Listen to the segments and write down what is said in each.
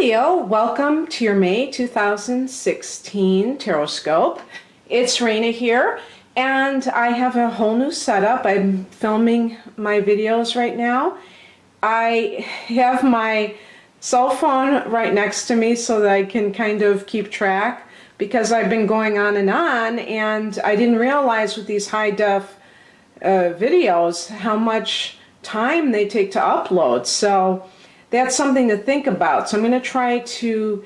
Leo, welcome to your May 2016 Tarotscope. It's Raina here, and I have a whole new setup. I'm filming my videos right now. I have my cell phone right next to me so that I can kind of keep track, because I've been going on, and I didn't realize with these high-def videos how much time they take to upload. So that's something to think about. So I'm going to try to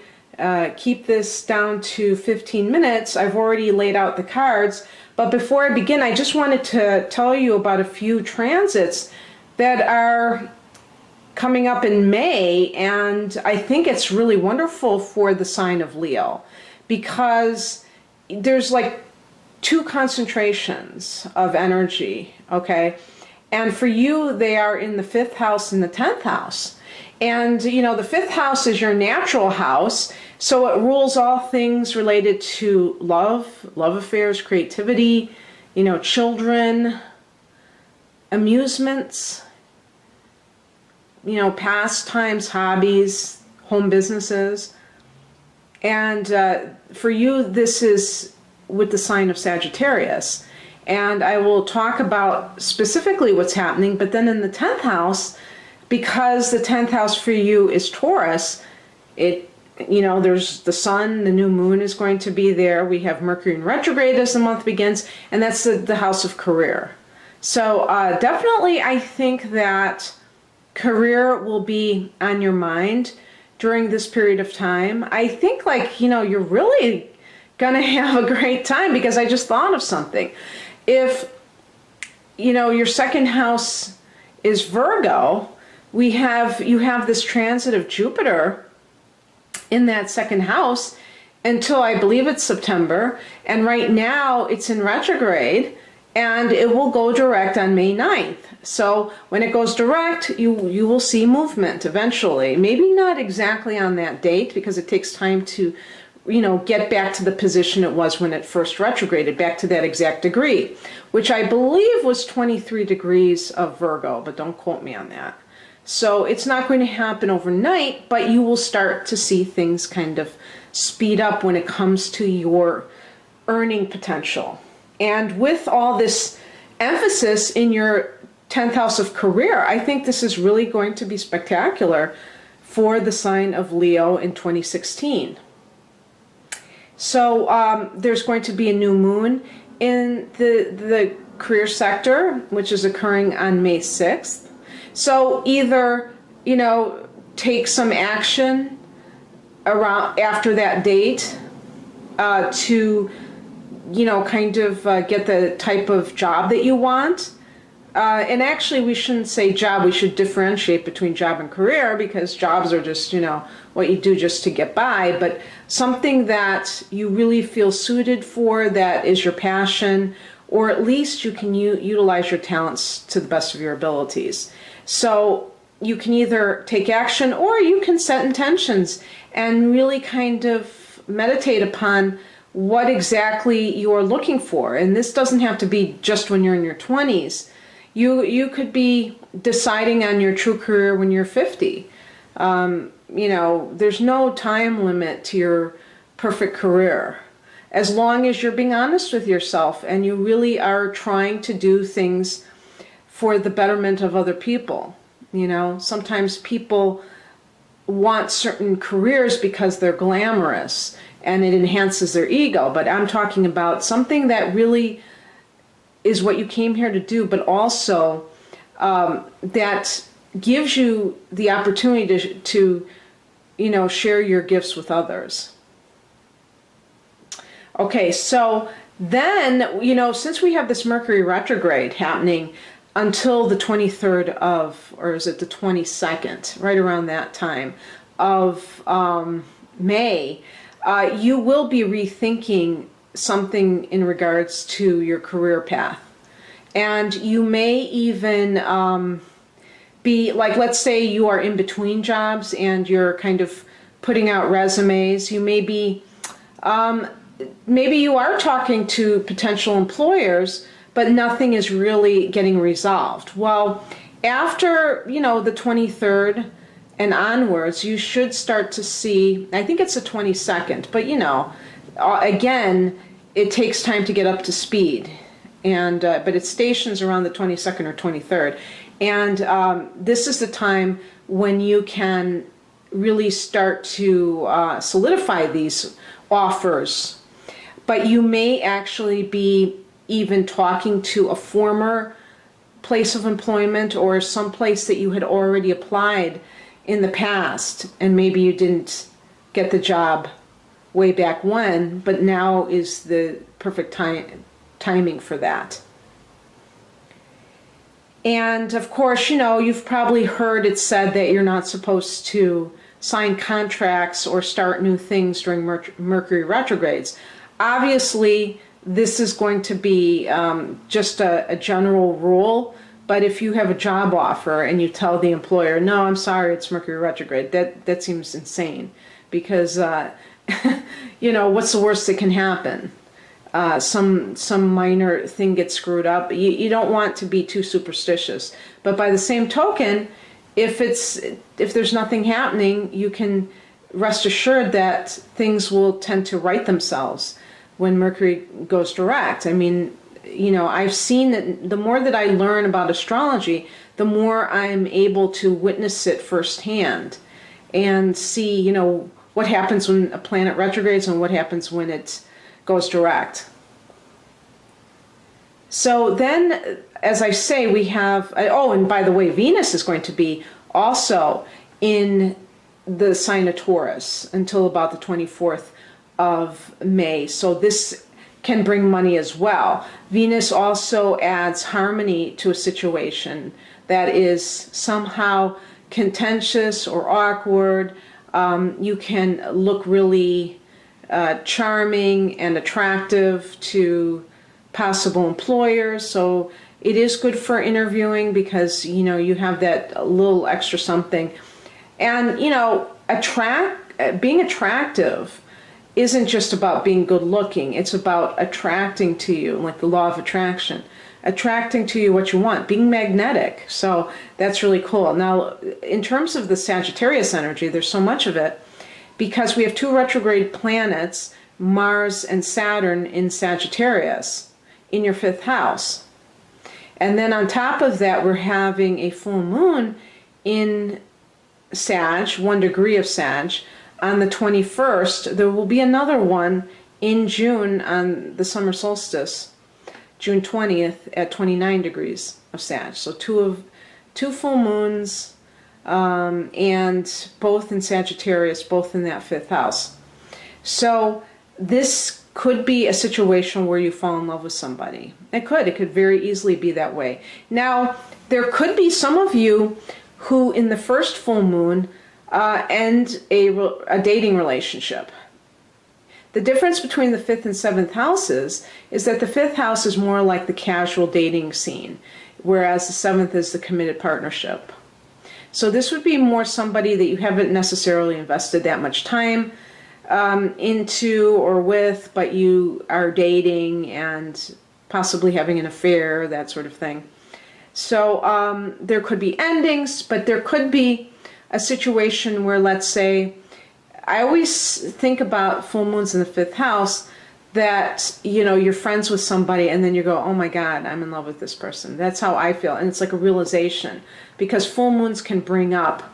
keep this down to 15 minutes. I've already laid out the cards, but before I begin, I just wanted to tell you about a few transits that are coming up in May, and I think it's really wonderful for the sign of Leo, because there's like two concentrations of energy, okay? And for you, they are in the 5th house and the 10th house. And, you know, the 5th house is your natural house, so it rules all things related to love affairs, creativity, you know, children, amusements, you know, pastimes, hobbies, home businesses. And for you, this is with the sign of Sagittarius. And I will talk about specifically what's happening, but then in the 10th house, because the 10th house for you is Taurus, you know, there's the sun, the new moon is going to be there. We have Mercury in retrograde as the month begins, and that's the house of career. So definitely I think that career will be on your mind during this period of time. I think, like, you know, you're really gonna have a great time, because I just thought of something. If, you know, your second house is Virgo, you have this transit of Jupiter in that second house until I believe it's September, and right now it's in retrograde, and it will go direct on May 9th. So when it goes direct, you will see movement eventually. Maybe not exactly on that date, because it takes time to, you know, get back to the position it was when it first retrograded, back to that exact degree, which I believe was 23 degrees of Virgo, but don't quote me on that. So it's not going to happen overnight, but you will start to see things kind of speed up when it comes to your earning potential. And with all this emphasis in your 10th house of career, I think this is really going to be spectacular for the sign of Leo in 2016. So there's going to be a new moon in the career sector, which is occurring on May 6th. So either, you know, take some action around after that date to, you know, kind of get the type of job that you want. And actually, we shouldn't say job, we should differentiate between job and career, because jobs are just, you know, what you do just to get by, but something that you really feel suited for, that is your passion, or at least you can utilize your talents to the best of your abilities. So you can either take action, or you can set intentions and really kind of meditate upon what exactly you are looking for. And this doesn't have to be just when you're in your 20s. You could be deciding on your true career when you're 50. You know, there's no time limit to your perfect career, as long as you're being honest with yourself and you really are trying to do things for the betterment of other people. You know, sometimes people want certain careers because they're glamorous and it enhances their ego, but I'm talking about something that really is what you came here to do, but also that gives you the opportunity to, you know, share your gifts with others. Okay, so then, you know, since we have this Mercury retrograde happening until the 23rd of, or is it the 22nd, right around that time of May, you will be rethinking something in regards to your career path. And you may even be, like, let's say you are in between jobs and you're kind of putting out resumes. You may be, maybe you are talking to potential employers, but nothing is really getting resolved. Well, after, you know, the 23rd and onwards, you should start to see, I think it's the 22nd, but again, it takes time to get up to speed. And but it stations around the 22nd or 23rd. And this is the time when you can really start to solidify these offers. But you may actually be even talking to a former place of employment or some place that you had already applied in the past, and maybe you didn't get the job way back when, but now is the perfect timing for that. And of course, you've probably heard it said that you're not supposed to sign contracts or start new things during Mercury retrogrades. Obviously, this is going to be just a general rule. But if you have a job offer and you tell the employer, no, I'm sorry, it's Mercury retrograde, that seems insane. Because, what's the worst that can happen? Some minor thing gets screwed up. You don't want to be too superstitious. But by the same token, if there's nothing happening, you can rest assured that things will tend to right themselves when Mercury goes direct. I mean, I've seen that the more that I learn about astrology, the more I'm able to witness it firsthand and see, what happens when a planet retrogrades and what happens when it goes direct. So then, as I say, we have, and by the way, Venus is going to be also in the sign of Taurus until about the 24th of May. So this can bring money as well. Venus also adds harmony to a situation that is somehow contentious or awkward. You can look really charming and attractive to possible employers. So it is good for interviewing because, you have that little extra something. And, being attractive isn't just about being good looking. It's about attracting to you, like the law of attraction. Attracting to you what you want, being magnetic. So that's really cool. Now, in terms of the Sagittarius energy, there's so much of it because we have two retrograde planets, Mars and Saturn in Sagittarius, in your 5th house. And then on top of that, we're having a full moon in Sag, 1 degree of Sag. On the 21st, there will be another one in June on the summer solstice, June 20th at 29 degrees of Sag. So two full moons, and both in Sagittarius, both in that 5th house. So this could be a situation where you fall in love with somebody. It could very easily be that way. Now, there could be some of you who in the first full moon end a dating relationship. The difference between the 5th and 7th houses is that the 5th house is more like the casual dating scene, whereas the 7th is the committed partnership. So this would be more somebody that you haven't necessarily invested that much time into or with, but you are dating and possibly having an affair, that sort of thing. So there could be endings, but there could be a situation where, let's say, I always think about full moons in the 5th house that, you're friends with somebody and then you go, oh my God, I'm in love with this person. That's how I feel. And it's like a realization because full moons can bring up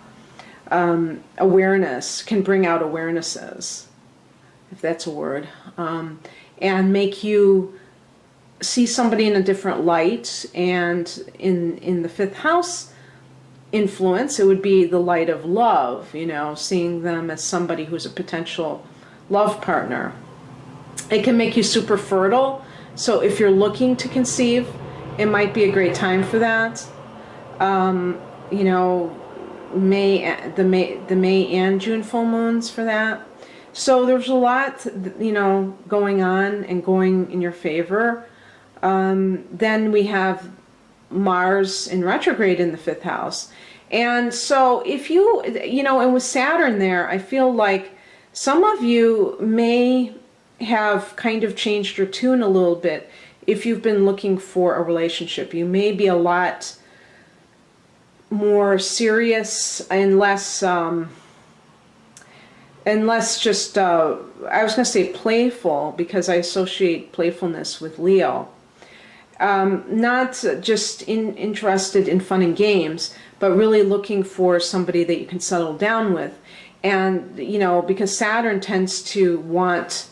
awareness, can bring out awarenesses, if that's a word, and make you see somebody in a different light. And in the 5th house influence, it would be the light of love, seeing them as somebody who's a potential love partner. It can make you super fertile. So if you're looking to conceive, it might be a great time for that. The May and June full moons for that. So there's a lot, going on and going in your favor. Then we have Mars in retrograde in the 5th house. And so if you, and with Saturn there, I feel like some of you may have kind of changed your tune a little bit if you've been looking for a relationship. You may be a lot more serious and less just, I was going to say playful, because I associate playfulness with Leo. Not just interested in fun and games, but really looking for somebody that you can settle down with. And, because Saturn tends to want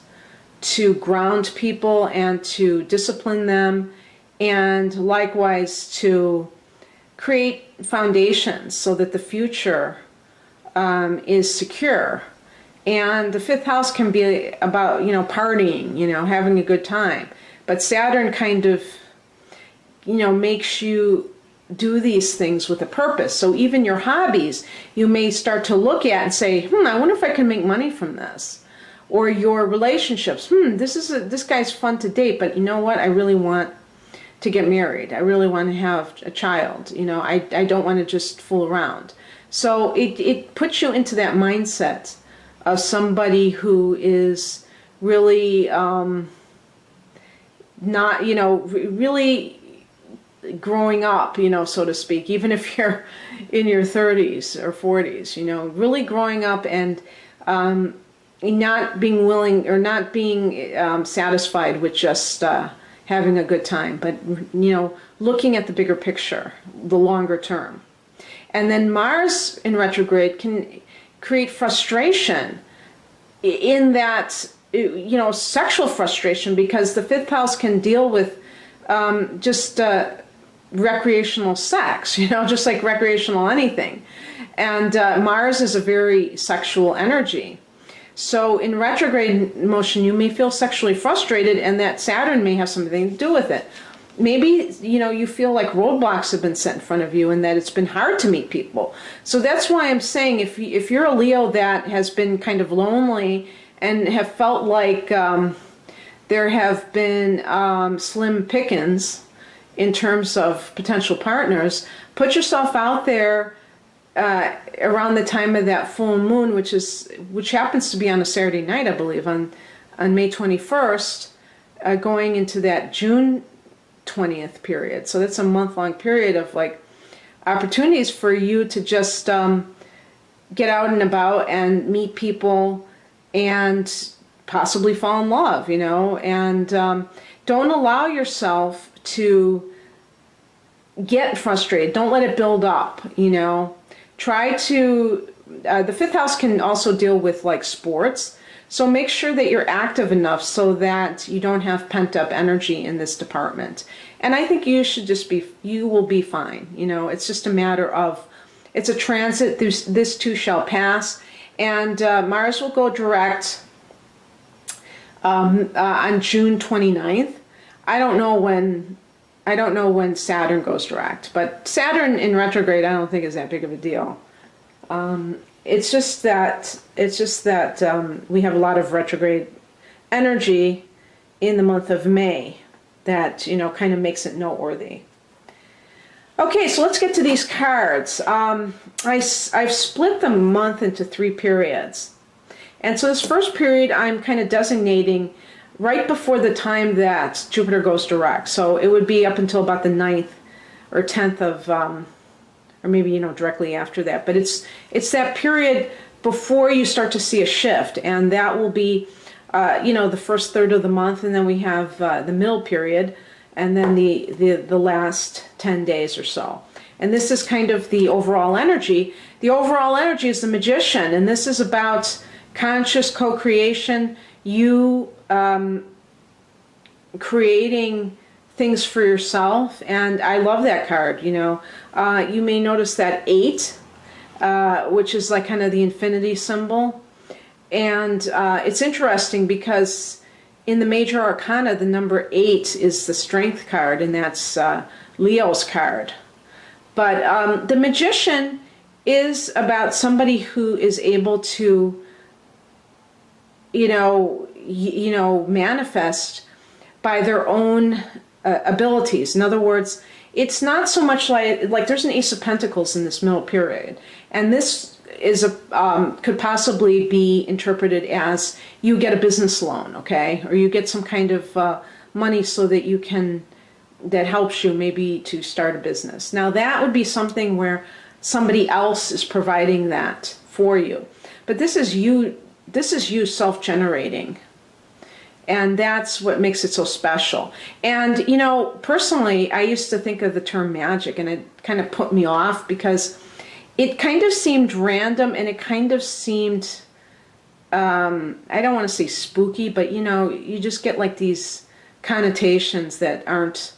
to ground people and to discipline them, and likewise to create foundations so that the future is secure. And the fifth house can be about, partying, having a good time. But Saturn kind of, makes you do these things with a purpose. So even your hobbies, you may start to look at and say, I wonder if I can make money from this. Or your relationships, this guy's fun to date, but you know what? I really want to get married. I really want to have a child. I don't want to just fool around. So it puts you into that mindset of somebody who is really not, really growing up, so to speak, even if you're in your 30s or 40s, really growing up and not being willing or not being satisfied with just having a good time, but, looking at the bigger picture, the longer term. And then Mars in retrograde can create frustration in that, sexual frustration, because the fifth house can deal with just recreational sex, just like recreational anything. And Mars is a very sexual energy. So in retrograde motion, you may feel sexually frustrated, and that Saturn may have something to do with it. Maybe, you feel like roadblocks have been set in front of you and that it's been hard to meet people. So that's why I'm saying if you're a Leo that has been kind of lonely and have felt like there have been slim pickings in terms of potential partners, put yourself out there around the time of that full moon, which happens to be on a Saturday night, I believe, on May 21st, going into that June 20th period. So that's a month-long period of opportunities for you to just get out and about and meet people and possibly fall in love, and don't allow yourself to get frustrated. Don't let it build up, Try to, the fifth house can also deal with sports. So make sure that you're active enough so that you don't have pent up energy in this department. And I think you will be fine. It's just a matter of, it's a transit. This too shall pass. And Mars will go direct on June 29th. I don't know when Saturn goes direct, but Saturn in retrograde I don't think is that big of a deal. It's just that we have a lot of retrograde energy in the month of May that kind of makes it noteworthy. Okay, so let's get to these cards. I've split the month into 3 periods, and so this first period I'm kind of designating right before the time that Jupiter goes direct. So it would be up until about the 9th or 10th of, or maybe, directly after that. But it's that period before you start to see a shift. And that will be, the first third of the month. And then we have the middle period. And then the last 10 days or so. And this is kind of the overall energy. The overall energy is the Magician. And this is about conscious co-creation. You creating things for yourself, and I love that card. You may notice that 8, which is kind of the infinity symbol, and it's interesting because in the major arcana the number 8 is the strength card, and that's Leo's card. But the Magician is about somebody who is able to manifest by their own abilities. In other words, it's not so much like there's an Ace of Pentacles in this middle period, and this is could possibly be interpreted as you get a business loan, okay, or you get some kind of money so that that helps you maybe to start a business. Now that would be something where somebody else is providing that for you. But this is you self-generating. And that's what makes it so special. And, you know, personally, I used to think of the term magic, and it kind of put me off because it kind of seemed random, and it kind of seemed, I don't want to say spooky, but, you know, you just get like these connotations that aren't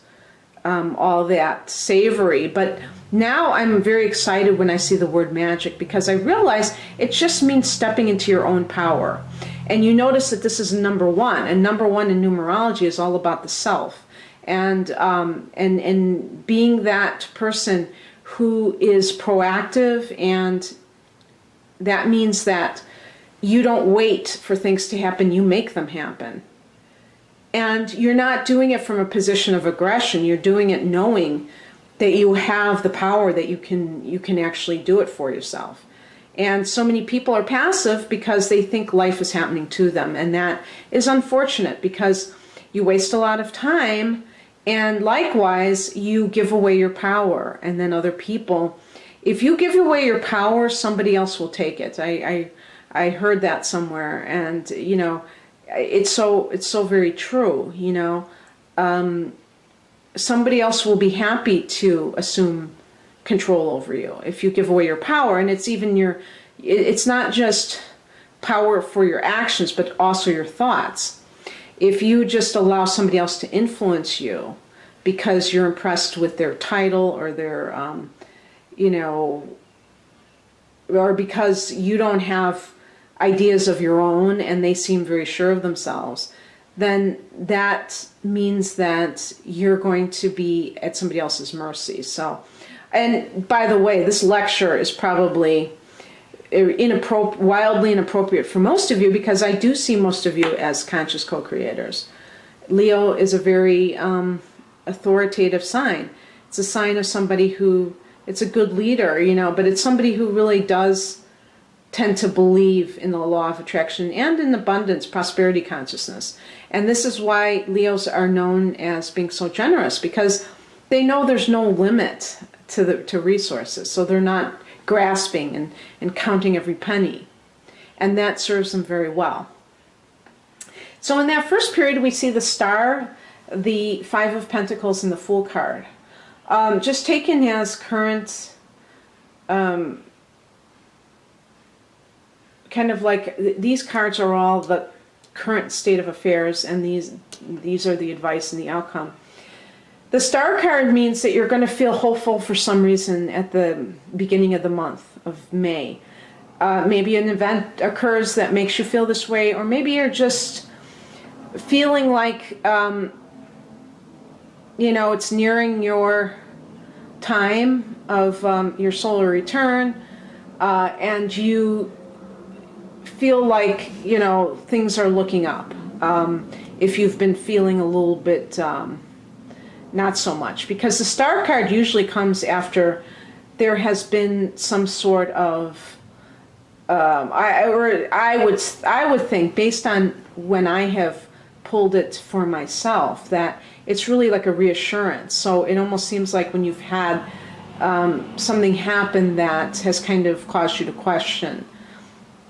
all that savory. But now I'm very excited when I see the word magic, because I realize it just means stepping into your own power. And you notice that this is number one, and number one in numerology is all about the self, and being that person who is proactive, and that means that you don't wait for things to happen, you make them happen. And you're not doing it from a position of aggression, you're doing it knowing that you have the power, that you can actually do it for yourself. And so many people are passive because they think life is happening to them. And that is unfortunate, because you waste a lot of time, and likewise, you give away your power. And then other people, if you give away your power, somebody else will take it. I heard that somewhere, and you know, it's so very true. You know, somebody else will be happy to assume control over you if you give away your power. And it's not just power for your actions, but also your thoughts. If you just allow somebody else to influence you because you're impressed with their title, or their you know, or because you don't have ideas of your own and they seem very sure of themselves, then that means that you're going to be at somebody else's mercy. So, and by the way, this lecture is probably wildly inappropriate for most of you, because I do see most of you as conscious co-creators. Leo is a very authoritative sign. It's a sign of somebody who, it's a good leader, you know, but it's somebody who really does tend to believe in the law of attraction and in abundance, prosperity consciousness. And this is why Leos are known as being so generous, because they know there's no limit to resources. So they're not grasping and counting every penny. And that serves them very well. So in that first period, we see the Star, the Five of Pentacles, and the Fool card. Just taken as current, kind of like, these cards are all the current state of affairs, and these are the advice and the outcome. The Star card means that you're going to feel hopeful for some reason at the beginning of the month of May. Maybe an event occurs that makes you feel this way, or maybe you're just feeling like, you know, it's nearing your time of your solar return, and you feel like, you know, things are looking up. If you've been feeling a little bit not so much, because the Star card usually comes after there has been some sort of I would think, based on when I have pulled it for myself, that it's really like a reassurance. So it almost seems like when you've had something happen that has kind of caused you to question,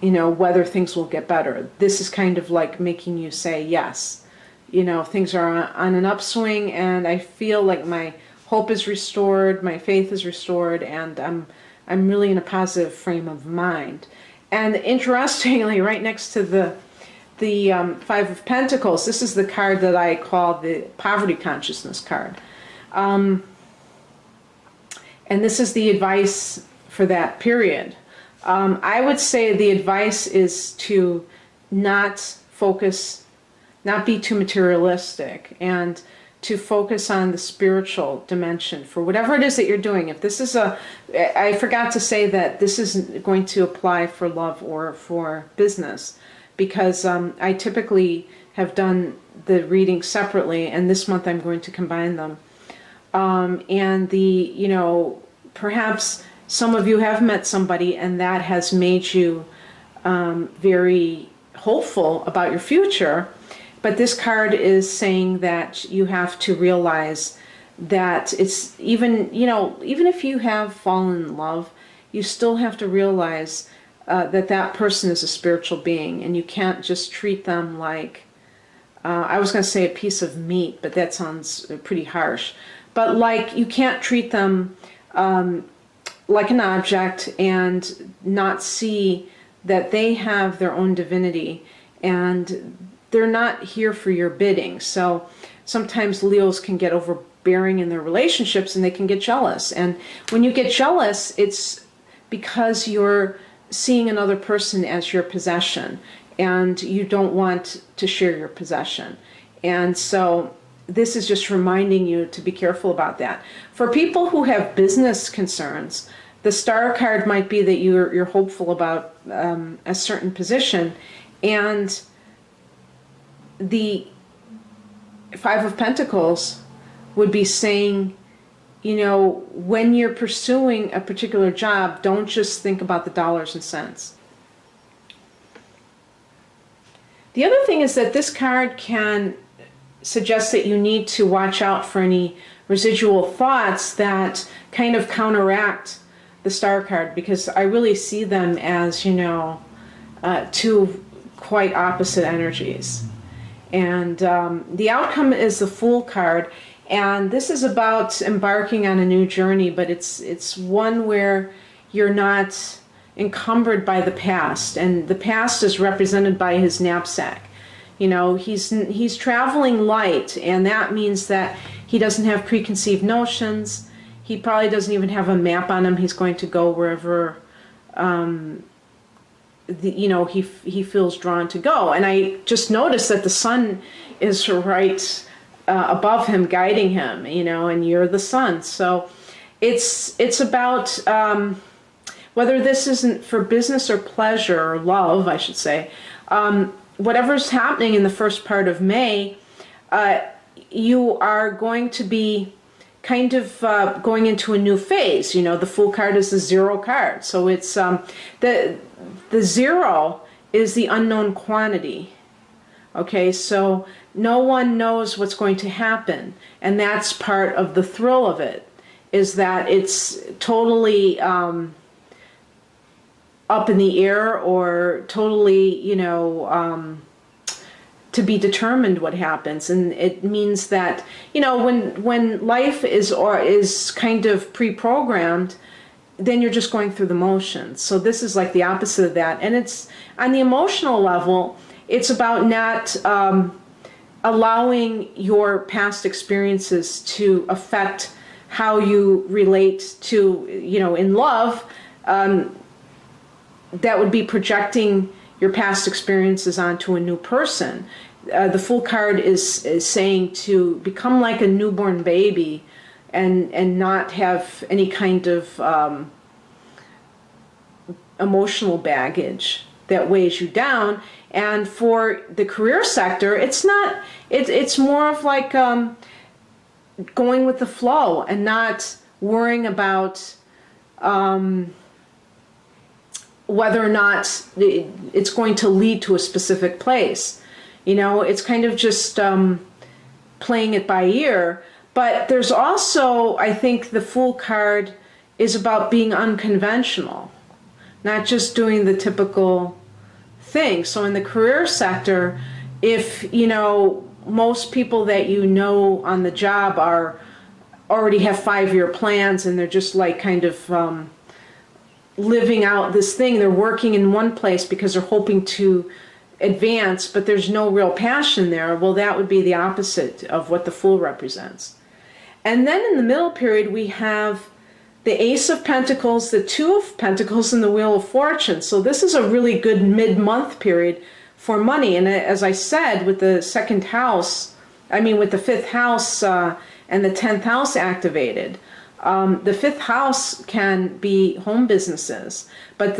you know, whether things will get better. This is kind of like making you say, yes, you know, things are on an upswing, and I feel like my hope is restored, my faith is restored, and I'm really in a positive frame of mind. And interestingly, right next to the Five of Pentacles, this is the card that I call the Poverty Consciousness card. And this is the advice for that period. I would say the advice is to not be too materialistic, and to focus on the spiritual dimension for whatever it is that you're doing. If this is I forgot to say that this isn't going to apply for love or for business, because I typically have done the reading separately, and this month I'm going to combine them. And you know, perhaps some of you have met somebody and that has made you very hopeful about your future. But this card is saying that you have to realize that it's even, you know, even if you have fallen in love, you still have to realize that that person is a spiritual being, and you can't just treat them like, I was going to say a piece of meat, but that sounds pretty harsh. But like, you can't treat them like an object and not see that they have their own divinity, and they're not here for your bidding. So sometimes Leos can get overbearing in their relationships, and they can get jealous. And when you get jealous, it's because you're seeing another person as your possession, and you don't want to share your possession. And so this is just reminding you to be careful about that. For people who have business concerns, the star card might be that you're hopeful about a certain position, and the Five of Pentacles would be saying, you know, when you're pursuing a particular job, don't just think about the dollars and cents. The other thing is that this card can suggest that you need to watch out for any residual thoughts that kind of counteract the star card, because I really see them as, you know, two quite opposite energies. And the outcome is the Fool card, and this is about embarking on a new journey, but it's one where you're not encumbered by the past, and the past is represented by his knapsack. You know, he's traveling light, and that means that he doesn't have preconceived notions. He probably doesn't even have a map on him. He's going to go wherever you know, he feels drawn to go. And I just noticed that the sun is right above him, guiding him, you know, and you're the sun. So it's about whether this isn't for business or pleasure or love, I should say, whatever's happening in the first part of May, you are going to be kind of going into a new phase. You know, the Fool card is the zero card. So it's the zero is the unknown quantity. Okay, so no one knows what's going to happen. And that's part of the thrill of it, is that it's totally up in the air, or totally, you know, to be determined what happens. And it means that, you know, when life is kind of pre-programmed, then you're just going through the motions. So this is like the opposite of that. And it's on the emotional level, it's about not allowing your past experiences to affect how you relate to, you know, in love. That would be projecting your past experiences onto a new person. The Fool card is saying to become like a newborn baby, and not have any kind of emotional baggage that weighs you down. And for the career sector, it's more of like going with the flow and not worrying about whether or not it's going to lead to a specific place. You know, it's kind of just playing it by ear. But there's also, I think the Fool card is about being unconventional, not just doing the typical thing. So in the career sector, if, you know, most people that you know on the job already have 5-year plans, and they're just like kind of living out this thing. They're working in one place because they're hoping to advance, but there's no real passion there. Well, that would be the opposite of what the Fool represents. And then in the middle period, we have the Ace of Pentacles, the Two of Pentacles, and the Wheel of Fortune. So this is a really good mid-month period for money. And as I said, with the second house, with the fifth house and the 10th house activated, the fifth house can be home businesses. But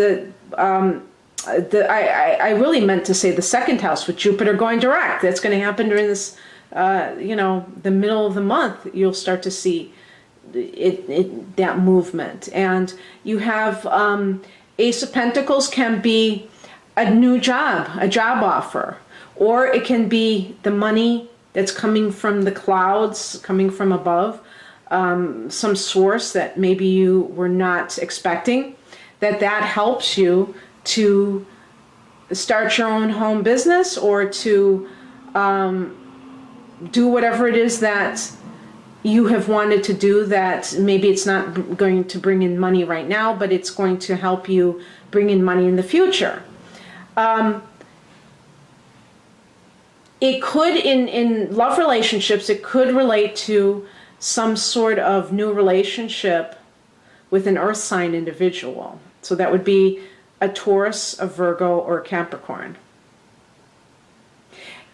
I really meant to say the second house with Jupiter going direct. That's going to happen during this, the middle of the month. You'll start to see that movement. And you have Ace of Pentacles can be a new job, a job offer, or it can be the money that's coming from the clouds, coming from above, some source that maybe you were not expecting. that helps you to start your own home business, or to do whatever it is that you have wanted to do, that maybe it's not going to bring in money right now, but it's going to help you bring in money in the future. It could, in love relationships, it could relate to some sort of new relationship with an earth sign individual. So that would be a Taurus, a Virgo, or a Capricorn.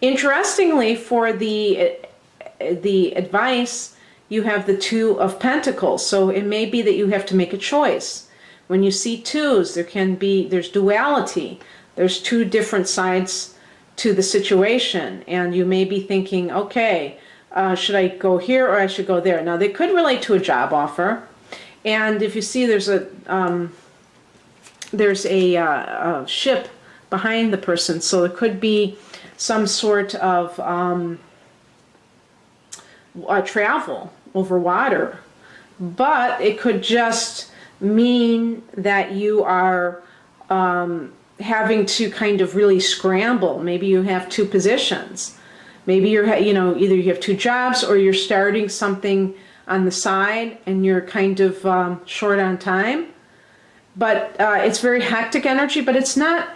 Interestingly, for the advice, you have the Two of Pentacles. So it may be that you have to make a choice. When you see twos, there's duality. There's two different sides to the situation, and you may be thinking, okay, should I go here or I should go there? Now, they could relate to a job offer, and if you see there's a ship behind the person, so it could be some sort of travel over water, but it could just mean that you are having to kind of really scramble. Maybe you have two positions. Maybe you're, either you have two jobs, or you're starting something on the side and you're kind of short on time. But it's very hectic energy, but it's not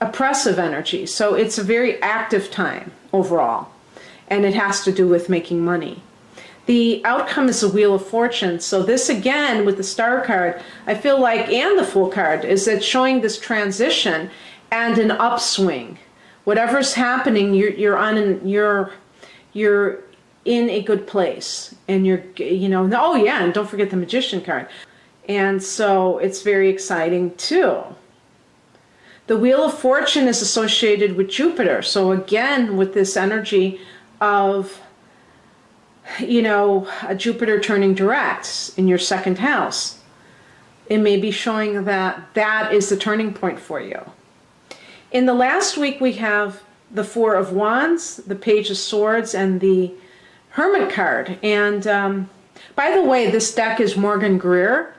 oppressive energy. So it's a very active time overall, and it has to do with making money. The outcome is the Wheel of Fortune. So this, again, with the Star card, I feel like, and the Fool card, is that showing this transition and an upswing. Whatever's happening, you're in a good place, and oh yeah, and don't forget the Magician card. And so it's very exciting too. The Wheel of Fortune is associated with Jupiter. So again, with this energy of a Jupiter turning direct in your second house, it may be showing that is the turning point for you. In the last week, we have the Four of Wands, the Page of Swords, and the Hermit card. And by the way, this deck is Morgan Greer.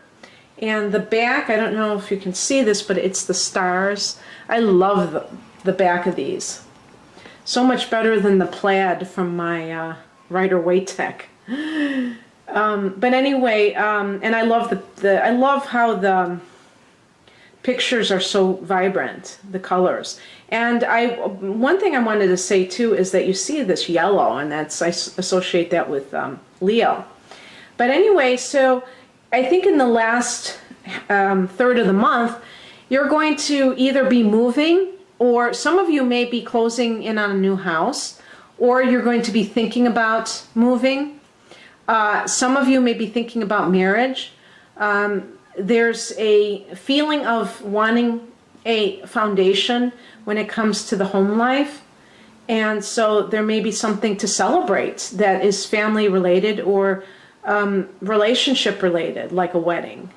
And the back, I don't know if you can see this, but it's the stars. I love the back of these. So much better than the plaid from my Rider-Waite deck. But anyway, and I love I love how the pictures are so vibrant, the colors. And one thing I wanted to say too is that you see this yellow, and I associate that with Leo. But anyway, so I think in the last third of the month, you're going to either be moving, or some of you may be closing in on a new house, or you're going to be thinking about moving. Some of you may be thinking about marriage. There's a feeling of wanting a foundation when it comes to the home life. And so there may be something to celebrate that is family related or relationship related, like a wedding.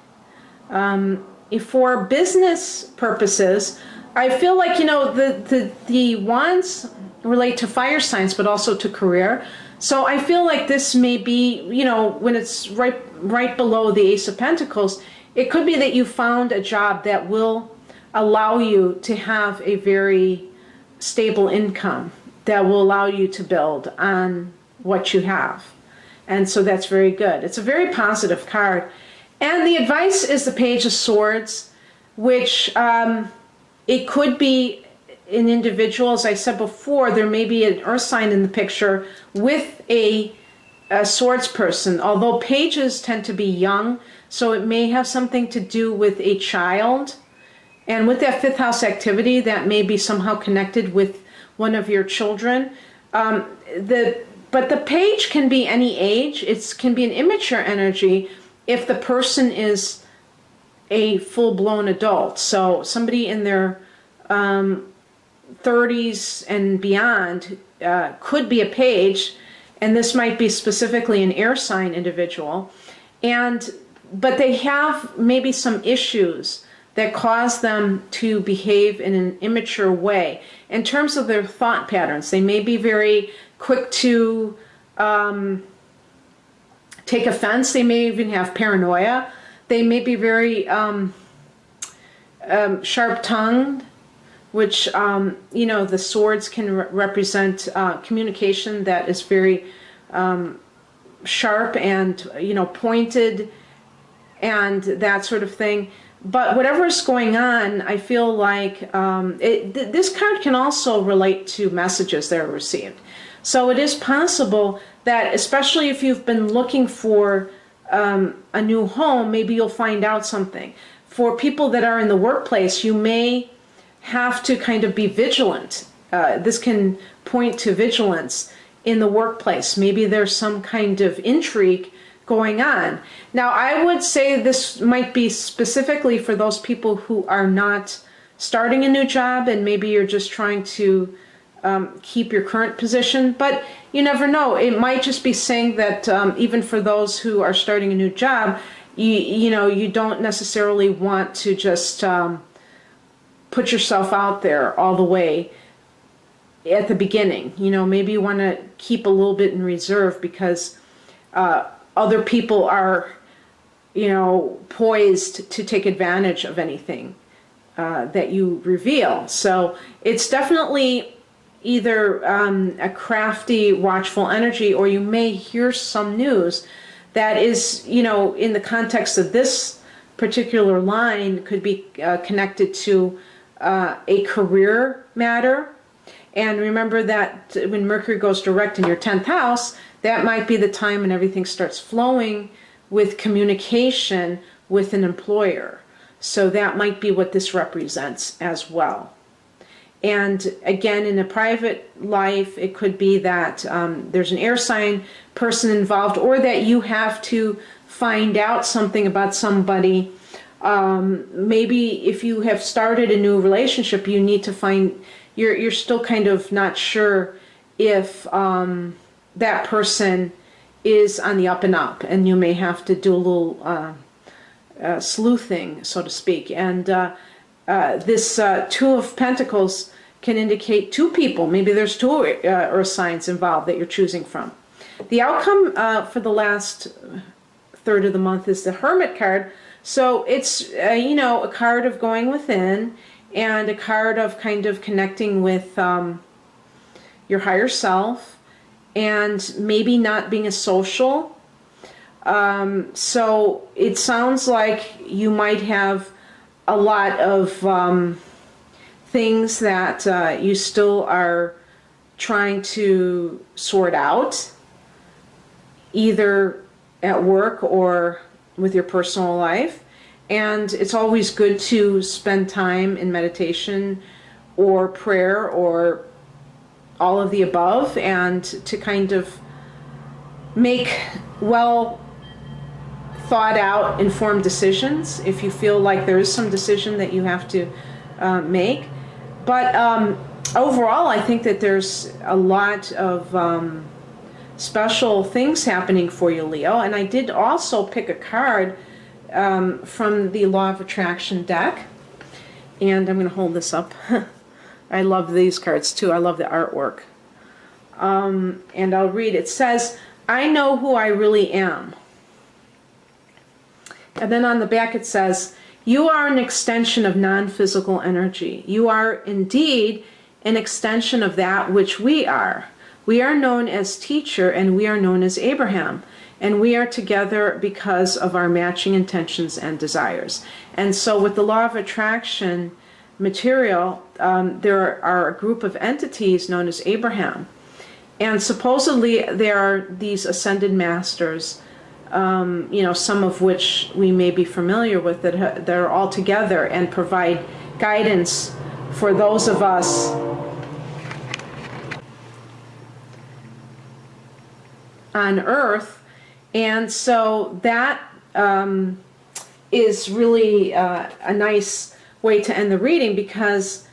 For business purposes, I feel like, the wands relate to fire signs, but also to career. So I feel like this may be, when it's right below the Ace of Pentacles, it could be that you found a job that will allow you to have a very stable income, that will allow you to build on what you have. And so that's very good. It's a very positive card. And the advice is the Page of Swords, which it could be in individuals. I said before, there may be an earth sign in the picture with a swords person, although pages tend to be young, so it may have something to do with a child. And with that fifth house activity, that may be somehow connected with one of your children. But the page can be any age. It can be an immature energy if the person is a full-blown adult. So somebody in their 30s and beyond could be a page, and this might be specifically an air sign individual. But they have maybe some issues that cause them to behave in an immature way. In terms of their thought patterns, they may be very quick to take offense. They may even have paranoia. They may be very sharp-tongued, which, the swords can represent communication that is very sharp and, pointed and that sort of thing. But whatever is going on, I feel like this card can also relate to messages that are received. So it is possible that, especially if you've been looking for a new home, maybe you'll find out something. For people that are in the workplace, you may have to kind of be vigilant. This can point to vigilance in the workplace. Maybe there's some kind of intrigue going on. Now, I would say this might be specifically for those people who are not starting a new job, and maybe you're just trying to keep your current position, but you never know. It might just be saying that even for those who are starting a new job, you don't necessarily want to just put yourself out there all the way at the beginning. Maybe you want to keep a little bit in reserve because other people are, poised to take advantage of anything that you reveal. So it's definitely either a crafty, watchful energy, or you may hear some news that is, in the context of this particular line, could be connected to a career matter. And remember that when Mercury goes direct in your 10th house, that might be the time when everything starts flowing with communication with an employer. So that might be what this represents as well. And again, in a private life, it could be that there's an air sign person involved, or that you have to find out something about somebody. Maybe if you have started a new relationship, you need to find, you're still kind of not sure if that person is on the up and up, and you may have to do a little sleuthing, so to speak. And this Two of Pentacles can indicate two people. Maybe there's two earth signs involved that you're choosing from. The outcome for the last third of the month is the Hermit card. So it's, a card of going within, and a card of kind of connecting with your higher self, and maybe not being a social. So it sounds like you might have a lot of things that you still are trying to sort out, either at work or with your personal life. And it's always good to spend time in meditation or prayer or all of the above, and to kind of make well thought out, informed decisions if you feel like there is some decision that you have to make. But overall, I think that there's a lot of special things happening for you, Leo. And I did also pick a card from the Law of Attraction deck. And I'm going to hold this up. I love these cards too. I love the artwork. And I'll read. It says, I know who I really am. And then on the back it says, you are an extension of non-physical energy. You are indeed an extension of that which we are. We are known as teacher, and we are known as Abraham. And we are together because of our matching intentions and desires. And so with the Law of Attraction material, there are a group of entities known as Abraham. And supposedly there are these ascended masters, some of which we may be familiar with, that are all together and provide guidance for those of us on Earth. And so that is really a nice way to end the reading, because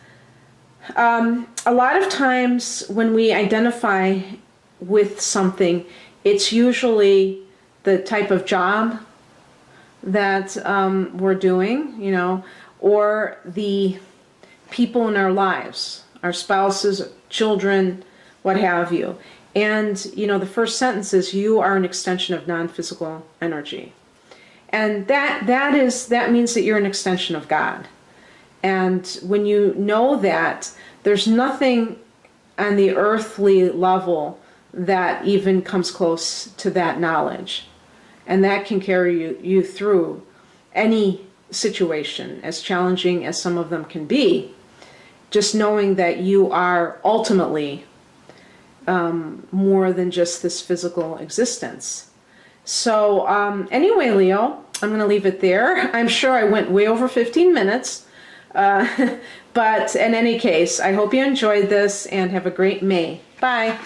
a lot of times when we identify with something, it's usually the type of job that we're doing, or the people in our lives, our spouses, children, what have you. And, the first sentence is, you are an extension of non-physical energy. And that means that you're an extension of God. And when you know that, there's nothing on the earthly level that even comes close to that knowledge. And that can carry you through any situation, as challenging as some of them can be. Just knowing that you are ultimately more than just this physical existence. So anyway, Leo, I'm going to leave it there. I'm sure I went way over 15 minutes. But in any case, I hope you enjoyed this and have a great May. Bye.